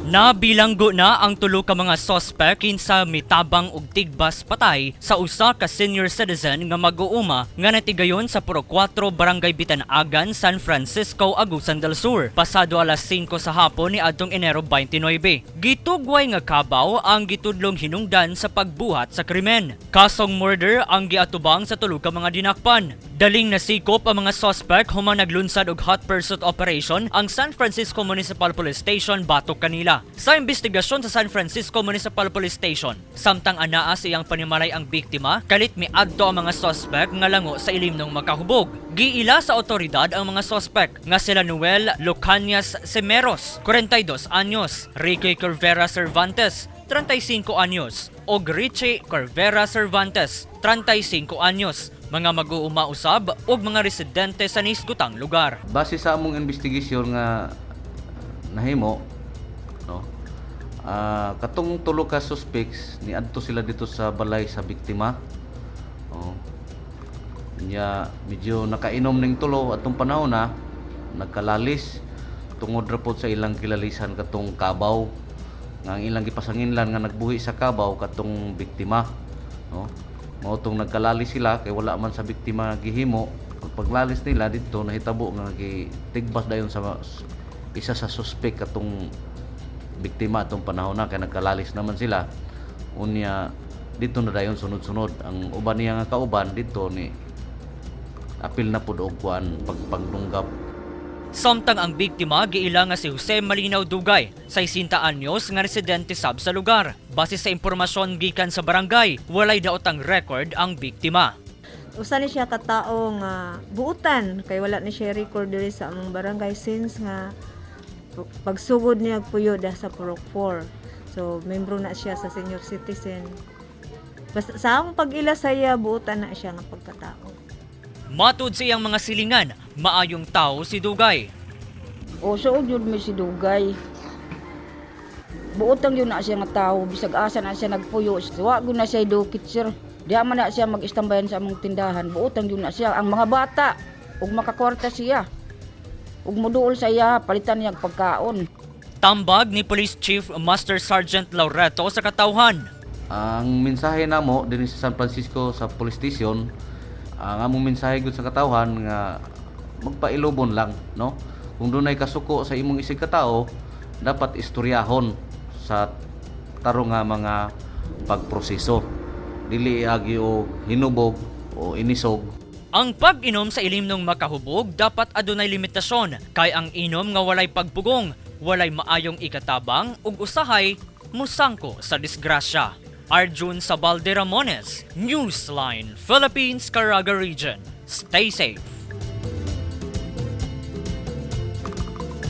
Nabilanggo na ang tulo ka mga sospek kinsa mitabang og tigbas patay sa usa ka senior citizen nga mag-uuma nga natigayon sa Puro 4 Barangay Bitanagan, San Francisco, Agusan del Sur pasado alas 5 sa hapon ni adtong Enero 29. Gitugway nga kabaw ang gitudlong hinungdan sa pagbuhat sa krimen. Kasong murder ang giatubang sa tulo ka mga dinakpan. Daling nasikop ang mga suspect humang naglunsad og hot pursuit operation ang San Francisco Municipal Police Station batok kanila. Sa investigasyon sa San Francisco Municipal Police Station, samtang anaa sa iyang panimalay ang biktima, kalit miadto ang mga suspect nga lango sa ilim ng makahubog. Giila sa otoridad ang mga suspect nga sila Noel Locanias Semeros, 42 anyos, Ricky Corvera Cervantes, 35 anyos, o Richie Corvera Cervantes, 35 anyos, mga mag-uuma usab ug mga residente sa nisgutang lugar. Base sa among investigasyon nga nahimo, no, katong tulo ka suspects niadto sila dito sa balay sa biktima. Nya medyo nakainom ning tulo atong panahon na nagkalalis tungod ra pod sa ilang kilalisan katong kabaw nga ang ilang gipasanginlan nga nagbuhi sa kabaw katong biktima, no. Mao tong nagkalalis sila kay wala man sa biktima gihimo. Paglalis nila dito nahitabo nga gitigbas dayon sa isa sa suspect katong biktima atong panahon na kay nagkalalis naman sila. Unya dito na dayon sunod-sunod ang uban niya nga kauban dito ni apil na pud og kuan pagpanglunggap. Samtang ang biktima giila nga si Jose Malinaw Dugay, 60 anyos nga residente sab sa lugar. Base sa impormasyon gikan sa barangay, walay daotang record ang biktima. Usa ni siya katao nga buutan kay wala ni siya record diri sa among barangay since nga pagsugod niya puyo da sa Puro 4. So membro na siya sa senior citizen. Basta sa akong pag-ila saya buutan na siya nga pagkatao. Matud sa iyang mga silingan, maayong tao si Dugay. O so yun may si Dugay. Buotang yun na siya nga tao, bisag asa na siya nagpuyo. Wa gyud na siya dukit sir. Diya man na siya mag-istambayan sa among tindahan. Buotang yun na siya ang mga bata ug makakwarta siya. Ug moduol sa iya palitan niya pagkaon. Tambag ni Police Chief Master Sergeant Laureto sa katawhan. Ang mensahe namo dinhi sa San Francisco sa police station, ang among mensahe gud sa katawhan nga magpailobon lang, no. Kung dunay kasuko sa imong isig katao, dapat istoryahon sa tarong nga mga pagproseso. Dili agi o hinubog o inisog. Ang pag-inom sa ilim ng makahubog dapat adunay limitasyon kay ang inom nga walay pagpugong, walay maayong ikatabang ug usahay musangko sa disgrasya. Arjun Sabalde Ramones, Newsline, Philippines, Caraga Region. Stay safe.